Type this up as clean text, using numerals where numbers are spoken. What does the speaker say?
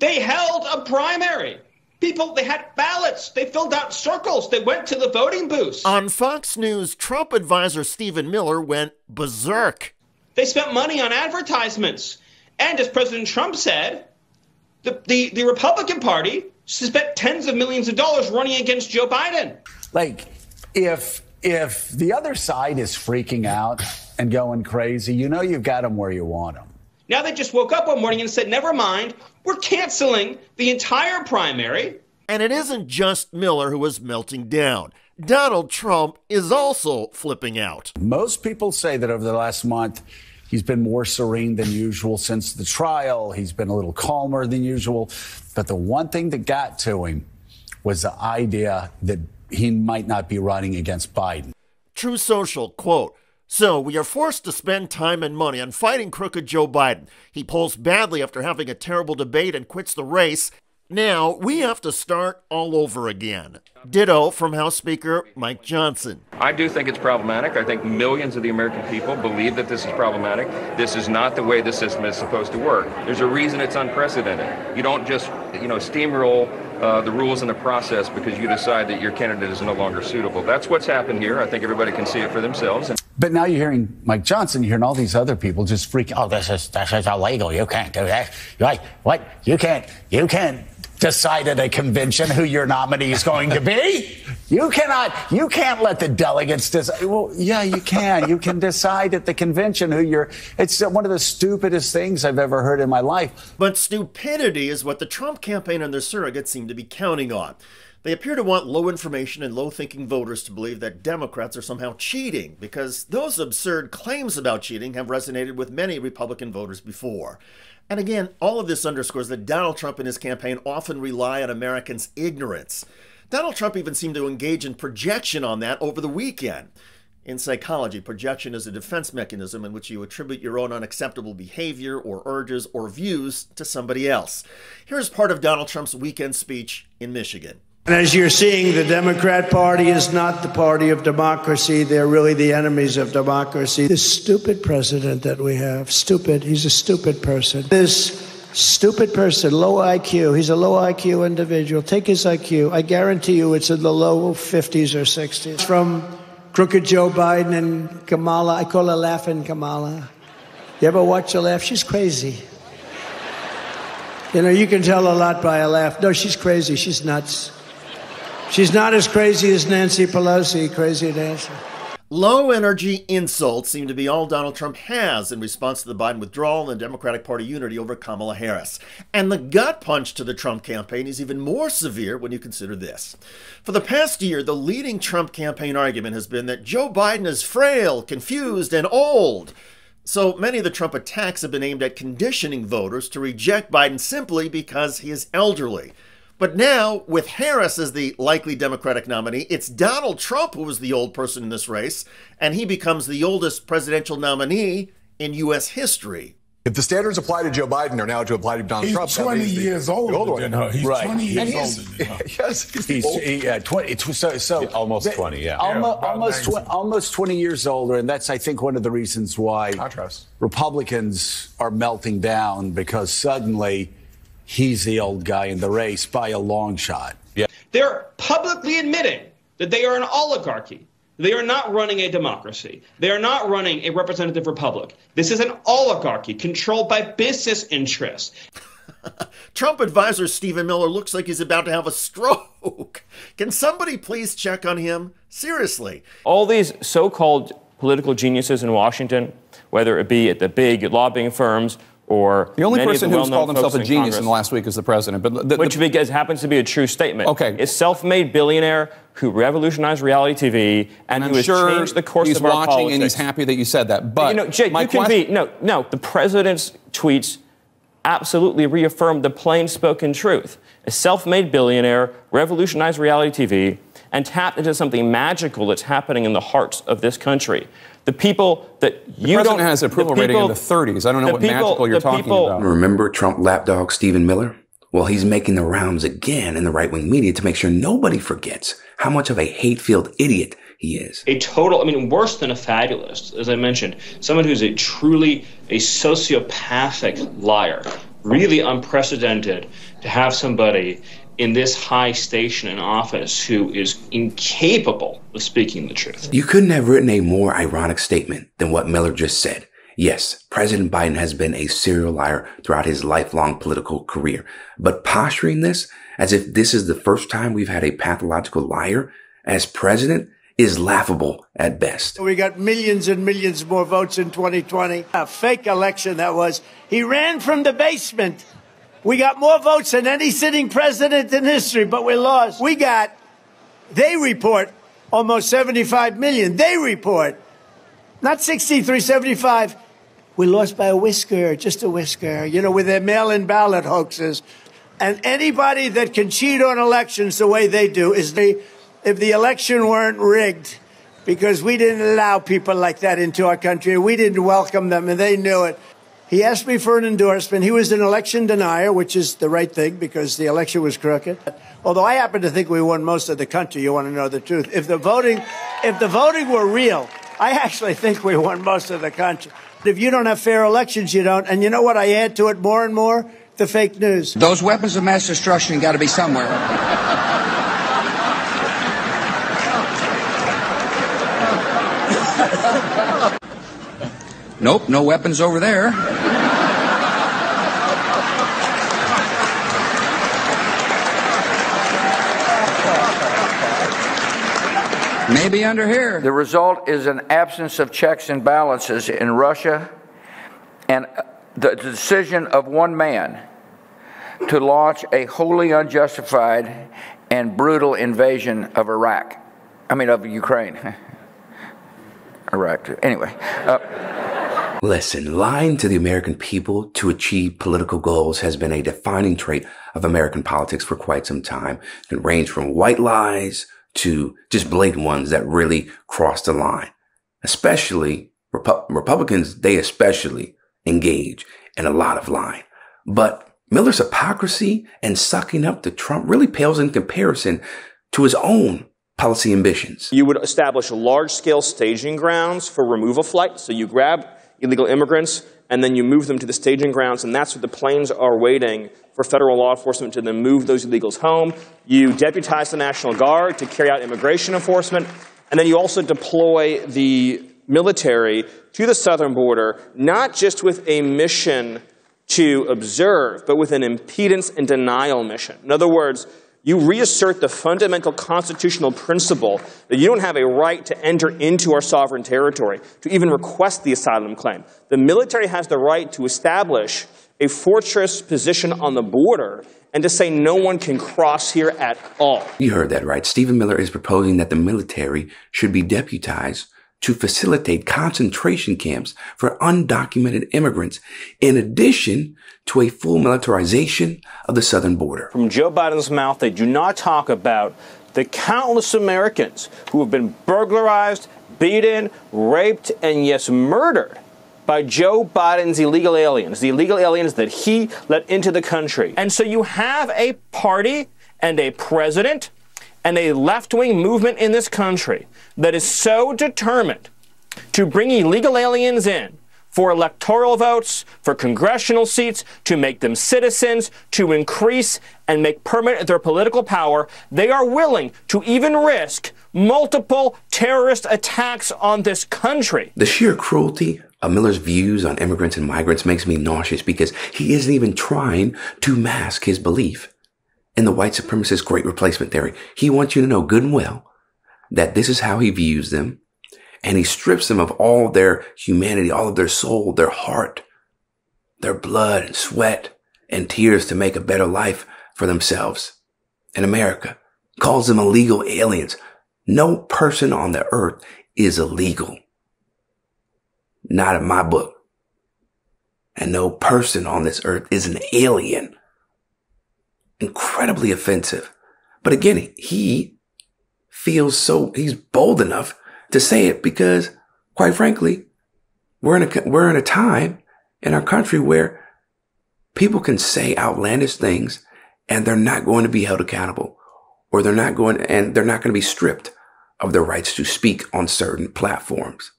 They held a primary. People, they had ballots. They filled out circles. They went to the voting booths. On Fox News, Trump advisor Stephen Miller went berserk. They spent money on advertisements. And as President Trump said, the Republican Party spent tens of millions of dollars running against Joe Biden. Like, if the other side is freaking out and going crazy, you know you've got them where you want them. Now they just woke up one morning and said, never mind, we're canceling the entire primary. And it isn't just Miller who is melting down. Donald Trump is also flipping out. Most people say that over the last month, he's been more serene than usual since the trial. He's been a little calmer than usual. But the one thing that got to him was the idea that he might not be running against Biden. True Social, quote, "So we are forced to spend time and money on fighting crooked Joe Biden. He polls badly after having a terrible debate and quits the race. Now we have to start all over again." Ditto from House Speaker Mike Johnson. I do think it's problematic. I think millions of the American people believe that this is problematic. This is not the way the system is supposed to work. There's a reason it's unprecedented. You don't just, steamroll the rules and the process because you decide that your candidate is no longer suitable. That's what's happened here. I think everybody can see it for themselves. But now you're hearing Mike Johnson, you're hearing all these other people just freaking, oh, this is illegal. You can't do that. You're like, what? You can't decide at a convention who your nominee is going to be. You can't let the delegates decide. Well, yeah, you can. You can decide at the convention it's one of the stupidest things I've ever heard in my life. But stupidity is what the Trump campaign and their surrogates seem to be counting on. They appear to want low information and low-thinking voters to believe that Democrats are somehow cheating, because those absurd claims about cheating have resonated with many Republican voters before. And again, all of this underscores that Donald Trump and his campaign often rely on Americans' ignorance. Donald Trump even seemed to engage in projection on that over the weekend. In psychology, projection is a defense mechanism in which you attribute your own unacceptable behavior or urges or views to somebody else. Here's part of Donald Trump's weekend speech in Michigan. And as you're seeing, the Democrat Party is not the party of democracy. They're really the enemies of democracy. This stupid president that we have, stupid, he's a stupid person. This stupid person, low IQ, he's a low IQ individual. Take his IQ. I guarantee you it's in the low 50s or 60s. From crooked Joe Biden and Kamala, I call her Laughing Kamala. You ever watch her laugh? She's crazy. You can tell a lot by a laugh. No, she's crazy. She's nuts. She's not as crazy as Nancy Pelosi, crazy Nancy. Low-energy insults seem to be all Donald Trump has in response to the Biden withdrawal and Democratic Party unity over Kamala Harris. And the gut punch to the Trump campaign is even more severe when you consider this. For the past year, the leading Trump campaign argument has been that Joe Biden is frail, confused, and old. So many of the Trump attacks have been aimed at conditioning voters to reject Biden simply because he is elderly. But now, with Harris as the likely Democratic nominee, it's Donald Trump who is the old person in this race, and he becomes the oldest presidential nominee in U.S. history. If the standards apply to Joe Biden are now to apply to Donald Trump, he's 20 years older than her. He's right. 20 years older than her. Yes, he's 20. So almost 20, yeah. Almost 20 years older, and that's, I think, one of the reasons why Republicans are melting down, because suddenly he's the old guy in the race by a long shot. Yeah. They're publicly admitting that they are an oligarchy. They are not running a democracy. They are not running a representative republic. This is an oligarchy controlled by business interests. Trump advisor Stephen Miller looks like he's about to have a stroke. Can somebody please check on him? Seriously. All these so-called political geniuses in Washington, whether it be at the big lobbying firms or the only many person of the who's called himself a genius Congress, in the last week is the president. But which because happens to be a true statement. Okay. A self-made billionaire who revolutionized reality TV and who has changed the course of our politics. He's watching and he's happy that you said that. But Jake, the president's tweets absolutely reaffirmed the plain spoken truth. A self-made billionaire revolutionized reality TV and tapped into something magical that's happening in the hearts of this country. The people that the president has an approval rating in the 30s. I don't know what magical you're talking about. Remember Trump lapdog Stephen Miller? Well, he's making the rounds again in the right-wing media to make sure nobody forgets how much of a hate-filled idiot he is. Worse than a fabulist, as I mentioned, someone who's truly a sociopathic liar. really unprecedented to have somebody in this high station in office who is incapable of speaking the truth. You couldn't have written a more ironic statement than what Miller just said. Yes, President Biden has been a serial liar throughout his lifelong political career, but posturing this as if this is the first time we've had a pathological liar as president is laughable at best. We got millions and millions more votes in 2020. A fake election that was. He ran from the basement. We got more votes than any sitting president in history, but we lost. They report almost 75 million. They report, not 63, 75. We lost by a whisker, just a whisker, with their mail-in ballot hoaxes. And anybody that can cheat on elections the way they do if the election weren't rigged, because we didn't allow people like that into our country, we didn't welcome them, and they knew it. He asked me for an endorsement. He was an election denier, which is the right thing because the election was crooked. Although I happen to think we won most of the country. You want to know the truth. If the voting were real, I actually think we won most of the country. If you don't have fair elections, you don't. And you know what I add to it more and more? The fake news. Those weapons of mass destruction got to be somewhere. Nope, no weapons over there. Maybe under here. The result is an absence of checks and balances in Russia and the decision of one man to launch a wholly unjustified and brutal invasion of of Ukraine. Iraq, anyway. Listen, lying to the American people to achieve political goals has been a defining trait of American politics for quite some time. It can range from white lies to just blatant ones that really cross the line. Especially, Republicans, they especially engage in a lot of lying. But Miller's hypocrisy and sucking up to Trump really pales in comparison to his own policy ambitions. You would establish large-scale staging grounds for removal flights. So you grab illegal immigrants and then you move them to the staging grounds, and that's where the planes are waiting for federal law enforcement to then move those illegals home. You deputize the National Guard to carry out immigration enforcement, and then you also deploy the military to the southern border, not just with a mission to observe, but with an impedance and denial mission. In other words, you reassert the fundamental constitutional principle that you don't have a right to enter into our sovereign territory, to even request the asylum claim. The military has the right to establish a fortress position on the border and to say no one can cross here at all. You heard that right. Stephen Miller is proposing that the military should be deputized to facilitate concentration camps for undocumented immigrants, in addition to a full militarization of the southern border. From Joe Biden's mouth, they do not talk about the countless Americans who have been burglarized, beaten, raped, and yes, murdered by Joe Biden's illegal aliens, the illegal aliens that he let into the country. And so you have a party and a president and a left-wing movement in this country that is so determined to bring illegal aliens in for electoral votes, for congressional seats, to make them citizens, to increase and make permanent their political power, they are willing to even risk multiple terrorist attacks on this country. The sheer cruelty of Miller's views on immigrants and migrants makes me nauseous because he isn't even trying to mask his belief in the white supremacist great replacement theory. He wants you to know good and well that this is how he views them, and he strips them of all their humanity, all of their soul, their heart, their blood and sweat and tears to make a better life for themselves in America. Calls them illegal aliens. No person on the earth is illegal. Not in my book. And no person on this earth is an alien. Incredibly offensive. But again, he feels he's bold enough to say it because, quite frankly, we're in a time in our country where people can say outlandish things and they're not going to be held accountable, or they're not going to be stripped of their rights to speak on certain platforms.